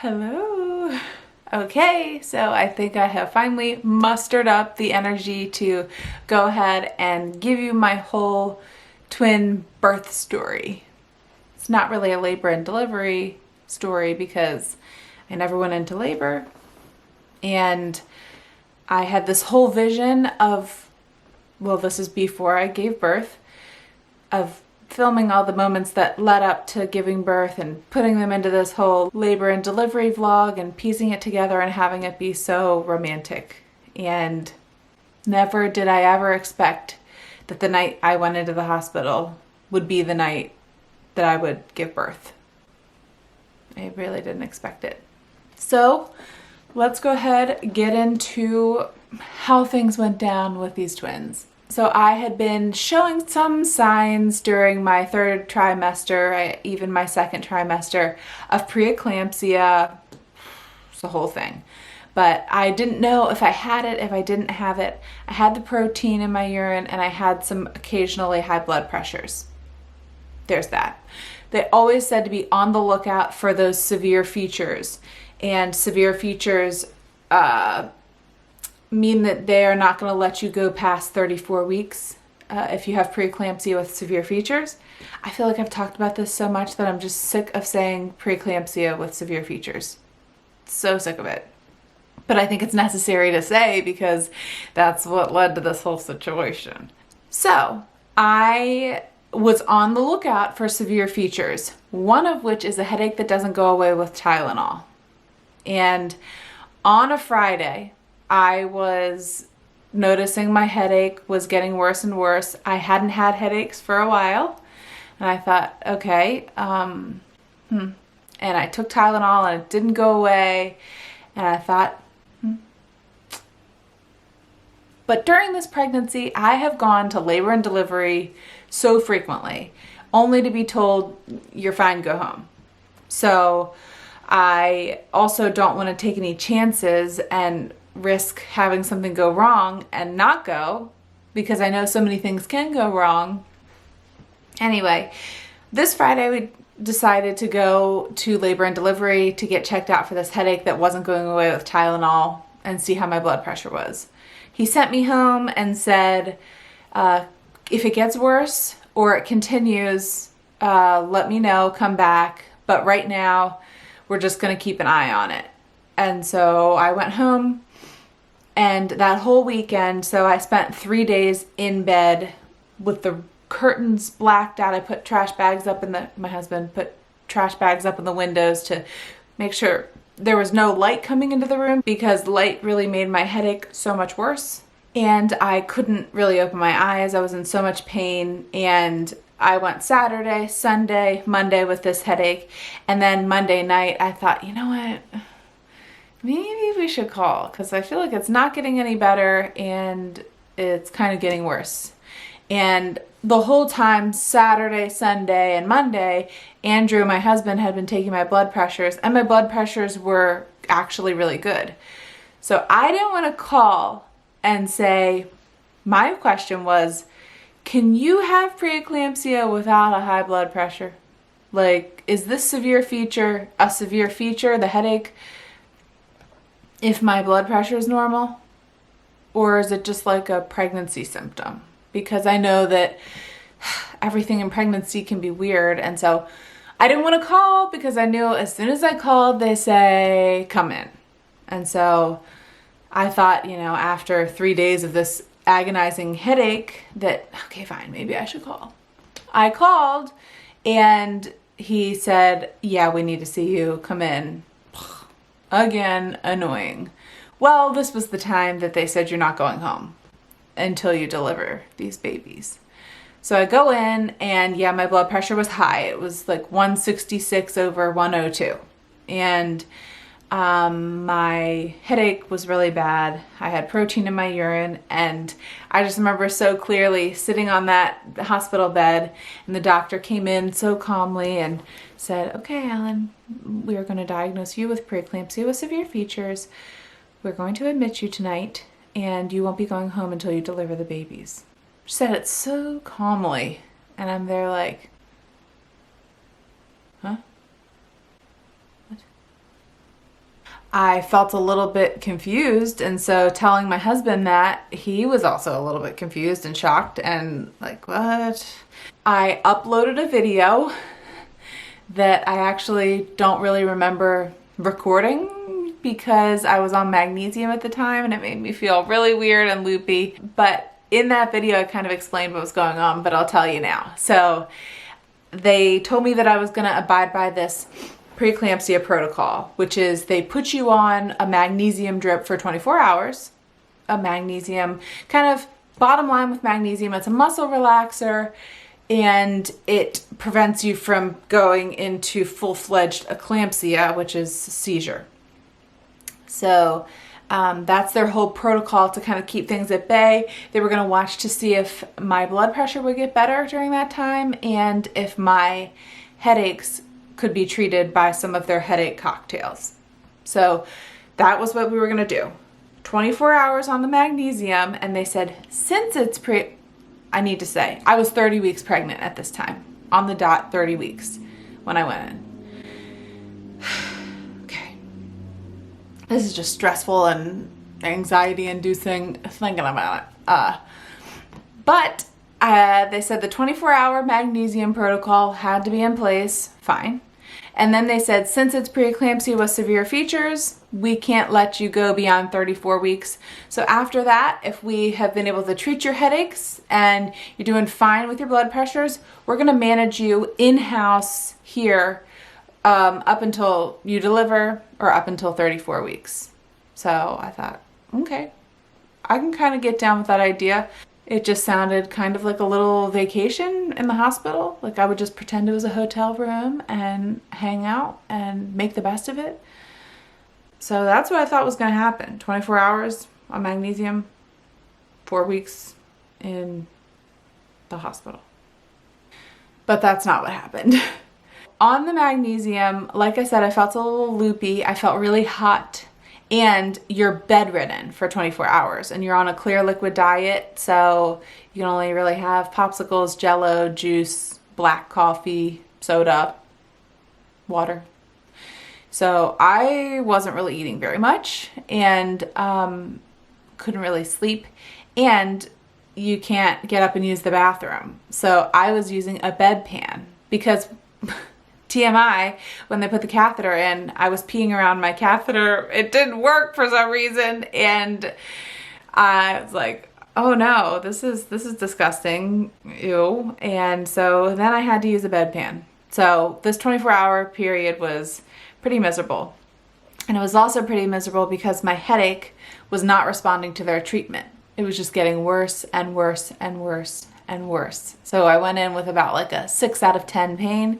Hello. Okay, so I think I have finally mustered up the energy to go ahead and give you my whole twin birth story. It's not really a labor and delivery story because I never went into labor, and I had this whole vision of, well, this is before I gave birth, of filming all the moments that led up to giving birth and putting them into this whole labor and delivery vlog and piecing it together and having it be so romantic. And never did I ever expect that the night I went into the hospital would be the night that I would give birth. I really didn't expect it. So let's go ahead, get into how things went down with these twins. So I had been showing some signs during my third trimester, even my second trimester, of preeclampsia. It's the whole thing. But I didn't know if I had it, if I didn't have it. I had the protein in my urine, and I had some occasionally high blood pressures. There's that. They always said to be on the lookout for those severe features. And severe features mean that they are not going to let you go past 34 weeks if you have preeclampsia with severe features. I feel like I've talked about this so much that I'm just sick of saying preeclampsia with severe features. So sick of it. But I think it's necessary to say because that's what led to this whole situation. So I was on the lookout for severe features, one of which is a headache that doesn't go away with Tylenol. And on a Friday, I was noticing my headache was getting worse and worse. I hadn't had headaches for a while, and I thought, okay, and I took Tylenol and it didn't go away, and I thought, But during this pregnancy, I have gone to labor and delivery so frequently, only to be told, you're fine, go home. So I also don't want to take any chances and risk having something go wrong and not go, because I know so many things can go wrong. Anyway, this Friday we decided to go to labor and delivery to get checked out for this headache that wasn't going away with Tylenol and see how my blood pressure was. He sent me home and said, if it gets worse or it continues, let me know, come back. But right now, we're just going to keep an eye on it. And so I went home, and that whole weekend, so I spent 3 days in bed with the curtains blacked out. I put trash bags up my husband put trash bags up in the windows to make sure there was no light coming into the room, because light really made my headache so much worse. And I couldn't really open my eyes. I was in so much pain, and I went Saturday, Sunday, Monday with this headache. And then Monday night, I thought, you know what? Maybe we should call, because I feel like it's not getting any better and it's kind of getting worse. And the whole time, Saturday, Sunday, and Monday, Andrew, my husband, had been taking my blood pressures, and my blood pressures were actually really good. So I didn't want to call and say, my question was, can you have preeclampsia without a high blood pressure? Like, is this severe feature a severe feature, the headache, if my blood pressure is normal? Or is it just like a pregnancy symptom? Because I know that everything in pregnancy can be weird. And so I didn't want to call, because I knew as soon as I called, they say, come in. And so I thought, after 3 days of this agonizing headache, that, okay, fine, maybe I should call. I called, and he said, yeah, we need to see you, come in. Again, annoying. Well, this was the time that they said you're not going home until you deliver these babies. So I go in, and yeah, my blood pressure was high. It was like 166 over 102. And my headache was really bad. I had protein in my urine, and I just remember so clearly sitting on that hospital bed, and the doctor came in so calmly and said, okay, Ellen, we are going to diagnose you with preeclampsia with severe features. We're going to admit you tonight, and you won't be going home until you deliver the babies. She said it so calmly, and I'm there like, huh? What? I felt a little bit confused, and so telling my husband that, he was also a little bit confused and shocked and like, what? I uploaded a video that I actually don't really remember recording because I was on magnesium at the time and it made me feel really weird and loopy. But in that video, I kind of explained what was going on, but I'll tell you now. So they told me that I was gonna abide by this preeclampsia protocol, which is they put you on a magnesium drip for 24 hours. A magnesium, kind of bottom line with magnesium, it's a muscle relaxer and it prevents you from going into full-fledged eclampsia, which is seizure. So that's their whole protocol to kind of keep things at bay. They were going to watch to see if my blood pressure would get better during that time and if my headaches could be treated by some of their headache cocktails. So that was what we were going to do. 24 hours on the magnesium, and they said since it's I need to say, I was 30 weeks pregnant at this time. On the dot, 30 weeks when I went in. Okay. This is just stressful and anxiety-inducing thinking about it. But they said the 24-hour magnesium protocol had to be in place. Fine. And then they said, since it's preeclampsia with severe features, we can't let you go beyond 34 weeks. So after that, if we have been able to treat your headaches and you're doing fine with your blood pressures, we're going to manage you in-house here up until you deliver or up until 34 weeks. So I thought, okay, I can kind of get down with that idea. It just sounded kind of like a little vacation in the hospital. Like I would just pretend it was a hotel room and hang out and make the best of it. So that's what I thought was going to happen. 24 hours on magnesium, 4 weeks in the hospital. But that's not what happened. On the magnesium, like I said, I felt a little loopy. I felt really hot. And you're bedridden for 24 hours and you're on a clear liquid diet. So you can only really have popsicles, jello, juice, black coffee, soda, water. So I wasn't really eating very much and couldn't really sleep. And you can't get up and use the bathroom. So I was using a bedpan because TMI, when they put the catheter in, I was peeing around my catheter. It didn't work for some reason. And I was like, oh no, this is disgusting. Ew. And so then I had to use a bedpan. So this 24-hour period was pretty miserable. And it was also pretty miserable because my headache was not responding to their treatment. It was just getting worse and worse and worse and worse. So I went in with about like a 6 out of 10 pain.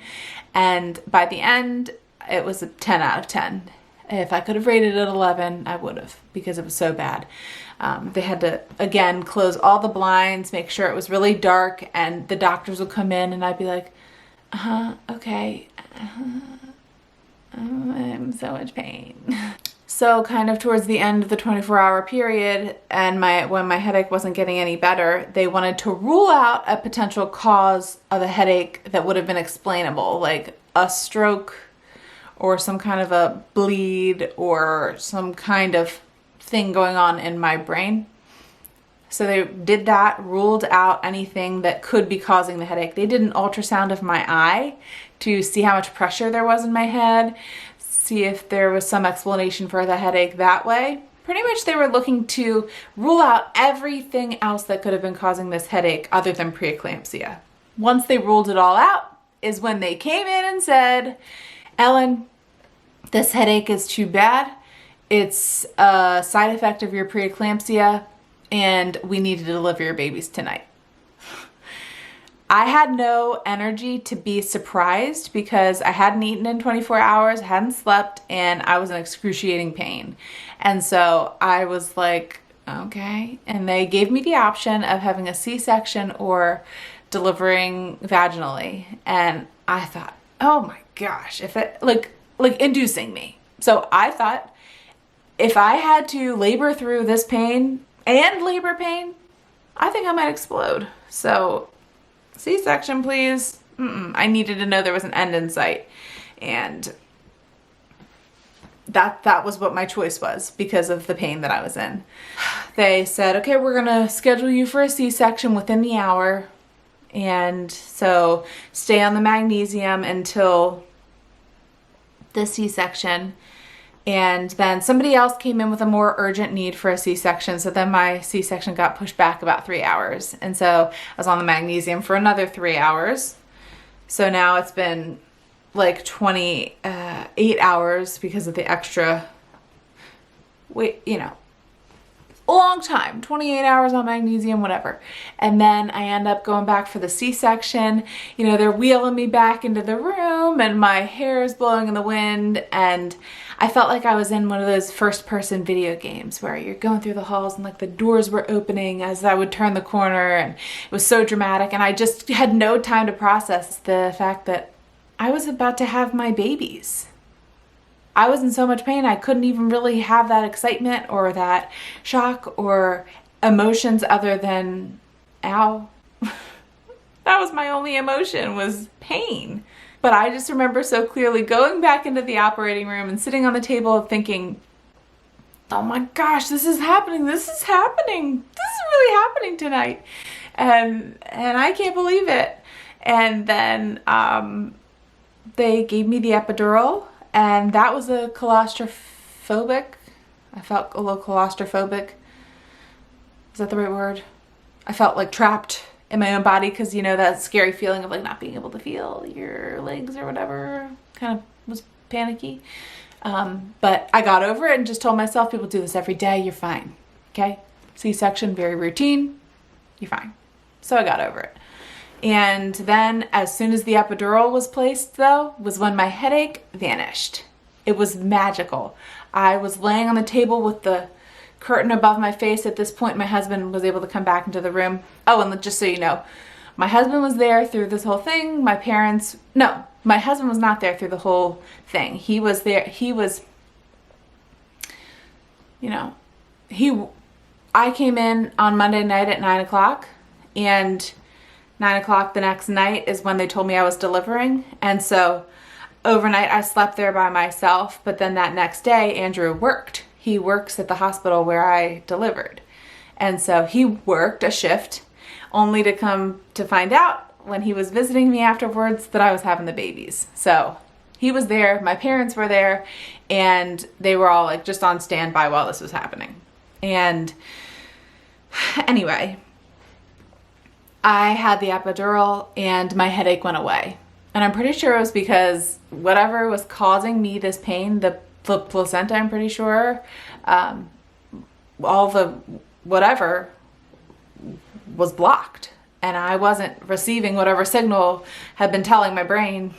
And by the end, it was a 10 out of 10. If I could have rated it 11, I would have because it was so bad. They had to, again, close all the blinds, make sure it was really dark, and the doctors would come in and I'd be like, okay, I'm in so much pain. So kind of towards the end of the 24-hour period and when my headache wasn't getting any better, they wanted to rule out a potential cause of a headache that would have been explainable, like a stroke or some kind of a bleed or some kind of thing going on in my brain. So they did that, ruled out anything that could be causing the headache. They did an ultrasound of my eye to see how much pressure there was in my head, see if there was some explanation for the headache that way. Pretty much they were looking to rule out everything else that could have been causing this headache other than preeclampsia. Once they ruled it all out is when they came in and said, Ellen, this headache is too bad. It's a side effect of your preeclampsia and we need to deliver your babies tonight. I had no energy to be surprised because I hadn't eaten in 24 hours, hadn't slept, and I was in excruciating pain. And so I was like, okay. And they gave me the option of having a C-section or delivering vaginally. And I thought, oh my gosh, if it like inducing me. So I thought if I had to labor through this pain and labor pain, I think I might explode. So C-section, please. I needed to know there was an end in sight. And that was what my choice was because of the pain that I was in. They said, okay, we're gonna schedule you for a C-section within the hour. And so stay on the magnesium until the C-section. And then somebody else came in with a more urgent need for a C-section. So then my C-section got pushed back about 3 hours. And so I was on the magnesium for another 3 hours. So now it's been like 28 hours because of the extra, a long time, 28 hours on magnesium, whatever. And then I end up going back for the C-section. They're wheeling me back into the room and my hair is blowing in the wind. And I felt like I was in one of those first person video games where you're going through the halls and like the doors were opening as I would turn the corner, and it was so dramatic. And I just had no time to process the fact that I was about to have my babies. I was in so much pain, I couldn't even really have that excitement or that shock or emotions other than, ow. That was my only emotion, was pain. But I just remember so clearly going back into the operating room and sitting on the table thinking, oh my gosh, this is happening. This is happening. This is really happening tonight. And I can't believe it. And then they gave me the epidural. And that was a claustrophobic. I felt a little claustrophobic. Is that the right word? I felt like trapped in my own body because, that scary feeling of like not being able to feel your legs or whatever kind of was panicky. But I got over it and just told myself, people do this every day. You're fine. Okay. C-section, very routine. You're fine. So I got over it. And then as soon as the epidural was placed, though, was when my headache vanished. It was magical. I was laying on the table with the curtain above my face. At this point, my husband was able to come back into the room. Oh, and just so you know, my husband was there through this whole thing. My husband was not there through the whole thing. He was there. I came in on Monday night at 9 o'clock, and 9 o'clock the next night is when they told me I was delivering. And so overnight I slept there by myself. But then that next day, Andrew worked. He works at the hospital where I delivered. And so he worked a shift only to come to find out when he was visiting me afterwards that I was having the babies. So he was there, my parents were there, and they were all like just on standby while this was happening. And anyway, I had the epidural and my headache went away. And I'm pretty sure it was because whatever was causing me this pain, the placenta, I'm pretty sure, all the whatever was blocked. And I wasn't receiving whatever signal had been telling my brain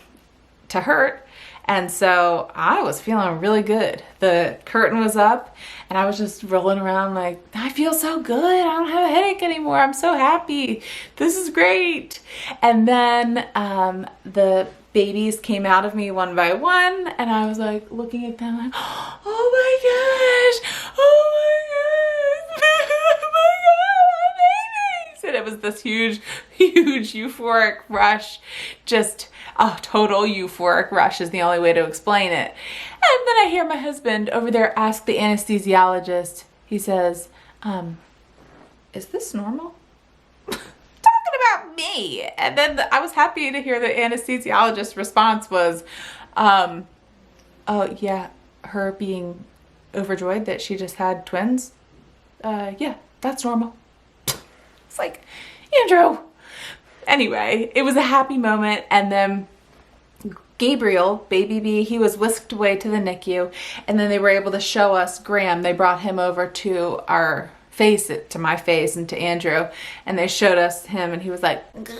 to hurt. And so I was feeling really good. The curtain was up and I was just rolling around like, I feel so good. I don't have a headache anymore. I'm so happy. This is great. And then the babies came out of me one by one and I was like looking at them like, oh my gosh, oh my gosh, oh my God, babies. And it was this huge euphoric rush, just a total euphoric rush is the only way to explain it. And then I hear my husband over there ask the anesthesiologist, he says, is this normal? Talking about me. And then I was happy to hear the anesthesiologist's response was, oh yeah, her being overjoyed that she just had twins. Yeah, that's normal. It's like, Andrew. Anyway, it was a happy moment. And then Gabriel, baby B, he was whisked away to the NICU. And then they were able to show us Graham. They brought him over to our face, to my face and to Andrew. And they showed us him and he was like, they're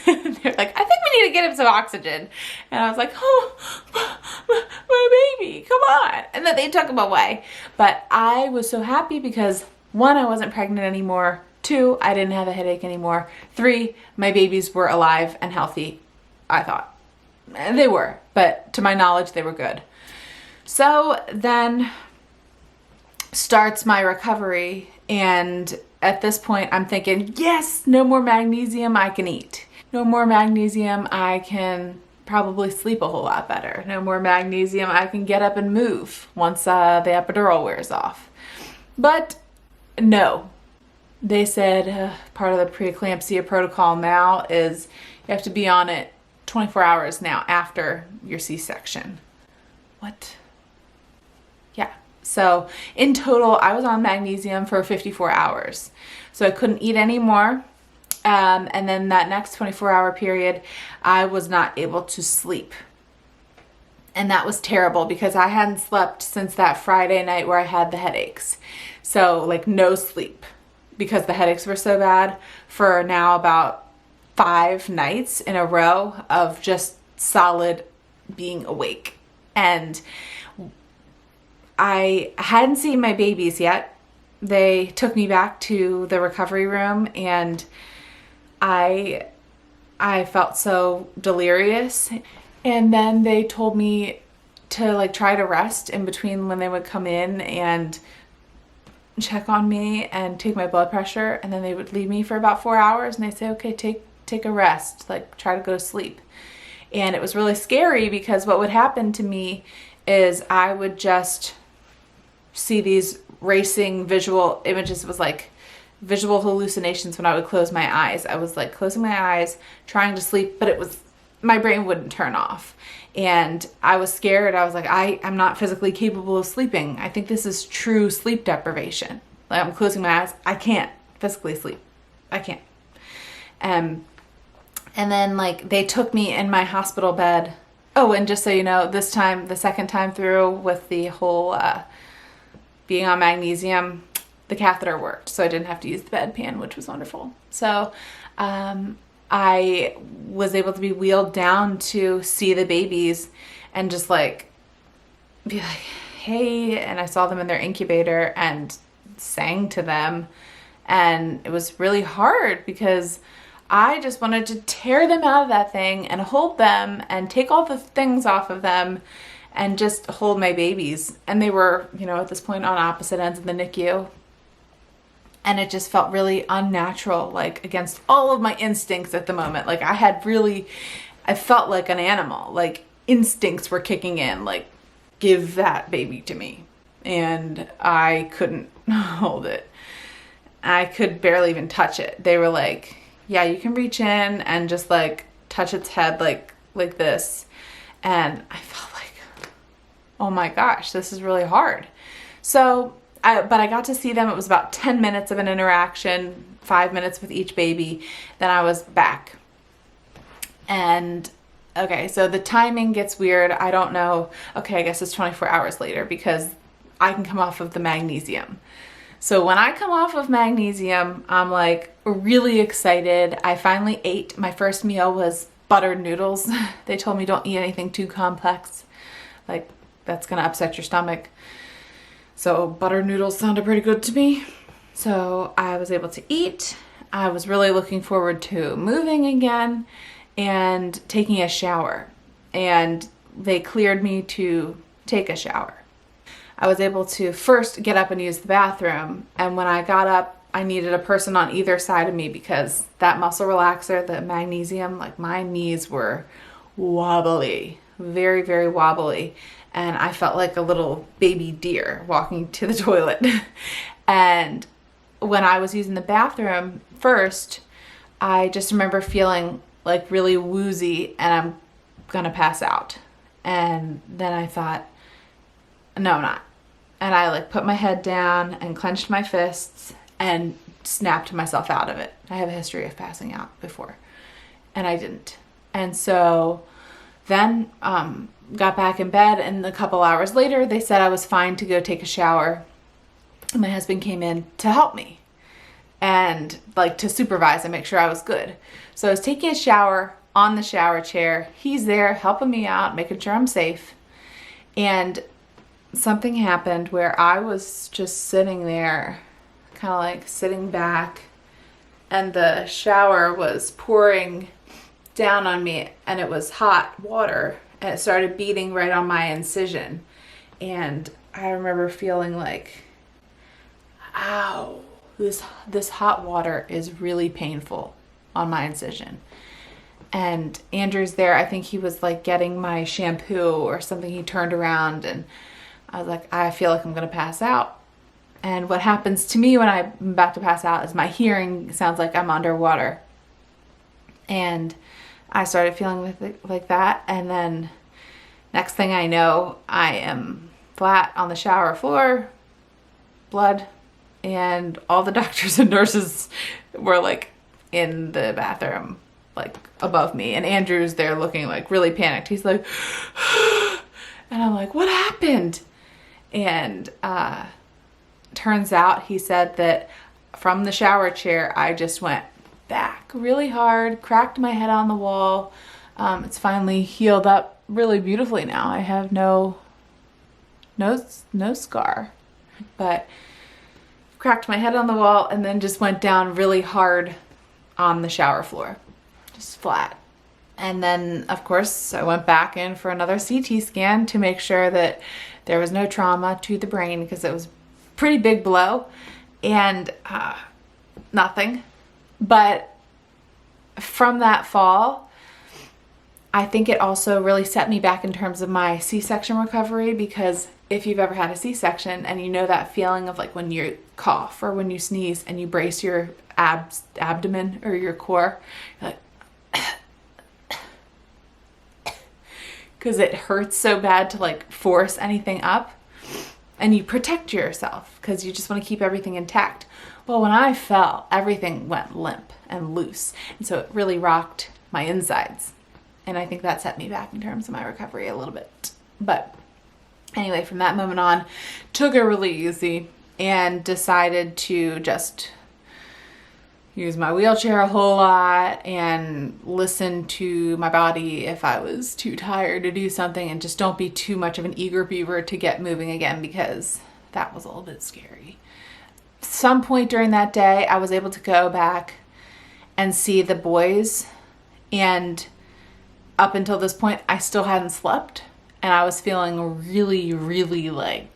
like, I think we need to get him some oxygen. And I was like, oh, my baby, come on. And then they took him away. But I was so happy because 1, I wasn't pregnant anymore. 2, I didn't have a headache anymore. 3, my babies were alive and healthy, I thought. And they were, but to my knowledge, they were good. So then starts my recovery. And at this point, I'm thinking, yes, no more magnesium, I can eat. No more magnesium, I can probably sleep a whole lot better. No more magnesium. I can get up and move once the epidural wears off. But no, they said part of the preeclampsia protocol now is you have to be on it 24 hours now after your C-section. What? Yeah. So in total, I was on magnesium for 54 hours. So I couldn't eat anymore. And then that next 24-hour period, I was not able to sleep. And that was terrible because I hadn't slept since that Friday night where I had the headaches. So like no sleep because the headaches were so bad for now about 5 nights in a row of just solid being awake. And I hadn't seen my babies yet. They took me back to the recovery room and I felt so delirious. And then they told me to like try to rest in between when they would come in and check on me and take my blood pressure. And then they would leave me for about 4 hours and they say, okay, take a rest, like try to go to sleep. And it was really scary because what would happen to me is I would just see these racing visual images. It was like visual hallucinations when I would close my eyes. I was like closing my eyes, trying to sleep, but it was, my brain wouldn't turn off. And I was scared. I was like, I'm not physically capable of sleeping. I think this is true sleep deprivation. Like I'm closing my eyes. I can't physically sleep. I can't. And then like they took me in my hospital bed. Oh, and just so you know, this time, the second time through with the whole being on magnesium, the catheter worked, so I didn't have to use the bedpan, which was wonderful. So I was able to be wheeled down to see the babies and just like be like, hey, and I saw them in their incubator and sang to them. And it was really hard because I just wanted to tear them out of that thing and hold them and take all the things off of them and just hold my babies. And they were, you know, at this point on opposite ends of the NICU. And it just felt really unnatural, like against all of my instincts at the moment. Like I felt like an animal, like instincts were kicking in, like give that baby to me. And I couldn't hold it. I could barely even touch it. They were like, yeah, you can reach in and just like touch its head like this. And I felt like, oh my gosh, this is really hard. So but I got to see them. It was about 10 minutes of an interaction, 5 minutes with each baby. Then I was back. And okay, so the timing gets weird. I don't know. Okay, I guess it's 24 hours later because I can come off of the magnesium. So when I come off of magnesium, I'm like really excited. I finally ate. My first meal was buttered noodles. They told me don't eat anything too complex. Like that's going to upset your stomach. So buttered noodles sounded pretty good to me. So I was able to eat. I was really looking forward to moving again and taking a shower. And they cleared me to take a shower. I was able to first get up and use the bathroom. And when I got up, I needed a person on either side of me because that muscle relaxer, the magnesium, like my knees were wobbly, very, very wobbly. And I felt like a little baby deer walking to the toilet. And when I was using the bathroom first, I just remember feeling like really woozy and I'm gonna pass out. And then I thought, no, I'm not. And I like put my head down and clenched my fists and snapped myself out of it. I have a history of passing out before and I didn't. And so then got back in bed, and a couple hours later they said I was fine to go take a shower. And my husband came in to help me and like to supervise and make sure I was good. So I was taking a shower on the shower chair. He's there helping me out, making sure I'm safe. And something happened where I was just sitting there, kind of like sitting back, and the shower was pouring down on me and it was hot water and it started beating right on my incision. And I remember feeling like, ow, this hot water is really painful on my incision. And Andrew's there. I think he was like getting my shampoo or something. He turned around and I was like, I feel like I'm going to pass out. And what happens to me when I'm about to pass out is my hearing sounds like I'm underwater. And I started feeling like that. And then next thing I know, I am flat on the shower floor, blood, and all the doctors and nurses were like in the bathroom, like above me. And Andrew's there looking like really panicked. He's like, and I'm like, what happened? And turns out he said that from the shower chair, I just went back really hard, cracked my head on the wall. It's finally healed up really beautifully now. I have no scar, but cracked my head on the wall and then just went down really hard on the shower floor, just flat. And then, of course, I went back in for another CT scan to make sure that there was no trauma to the brain, because it was a pretty big blow, and nothing. But from that fall, I think it also really set me back in terms of my C-section recovery, because if you've ever had a C-section and you know that feeling of like when you cough or when you sneeze and you brace your abdomen or your core, you're like, because it hurts so bad to like force anything up, and you protect yourself because you just want to keep everything intact. Well, when I fell, everything went limp and loose, and so it really rocked my insides, and I think that set me back in terms of my recovery a little bit. But anyway, from that moment on, took it really easy and decided to just use my wheelchair a whole lot and listen to my body if I was too tired to do something, and just don't be too much of an eager beaver to get moving again, because that was a little bit scary. Some point during that day, I was able to go back and see the boys, and up until this point, I still hadn't slept, and I was feeling really, really like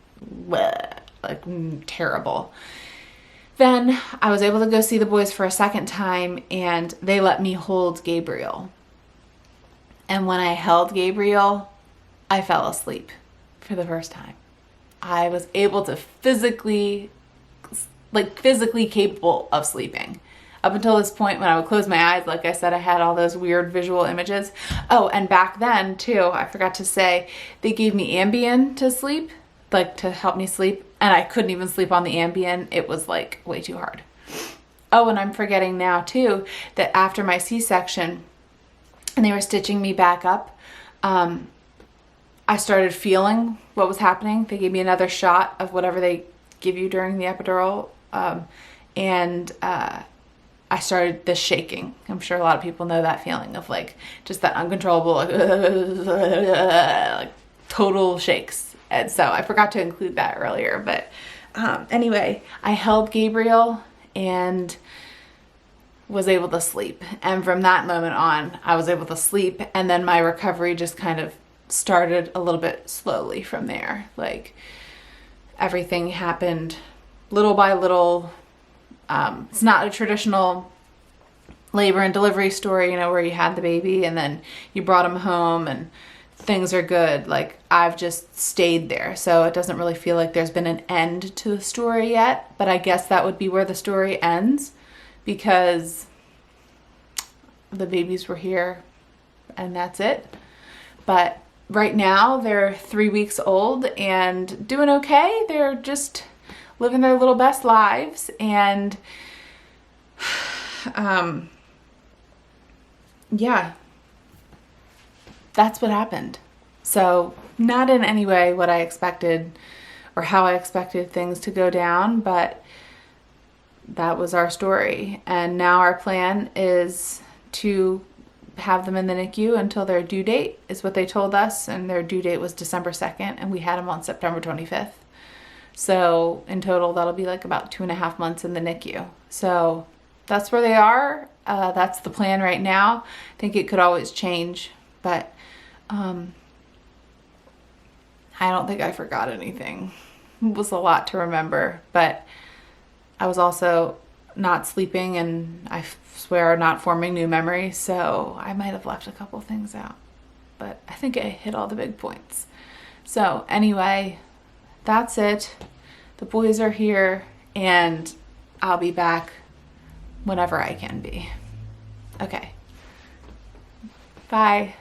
terrible. Then I was able to go see the boys for a second time, and they let me hold Gabriel. And when I held Gabriel, I fell asleep for the first time. I was able to physically capable of sleeping. Up until this point, when I would close my eyes, like I said, I had all those weird visual images. Oh, and back then too, I forgot to say, they gave me Ambien to sleep, like to help me sleep. And I couldn't even sleep on the Ambien. It was like way too hard. Oh, and I'm forgetting now too, that after my C-section and they were stitching me back up, I started feeling what was happening. They gave me another shot of whatever they give you during the epidural. And I started the shaking. I'm sure a lot of people know that feeling of like just that uncontrollable, like total shakes. And so I forgot to include that earlier, but anyway, I held Gabriel and was able to sleep. And from that moment on, I was able to sleep. And then my recovery just kind of started a little bit slowly from there. Like everything happened little by little. It's not a traditional labor and delivery story, you know, where you had the baby and then you brought him home and things are good. Like I've just stayed there, so it doesn't really feel like there's been an end to the story yet, but I guess that would be where the story ends, because the babies were here and that's it. But right now they're 3 weeks old and doing okay. They're just living their little best lives, and yeah, that's what happened. So not in any way what I expected or how I expected things to go down, but that was our story. And now our plan is to have them in the NICU until their due date, is what they told us. And their due date was December 2nd, and we had them on September 25th. So in total, that'll be like about 2.5 months in the NICU. So that's where they are. That's the plan right now. I think it could always change, but I don't think I forgot anything. It was a lot to remember, but I was also not sleeping and I swear not forming new memories, so I might have left a couple things out, but I think I hit all the big points. So anyway, that's it. The boys are here and I'll be back whenever I can be. Okay. Bye.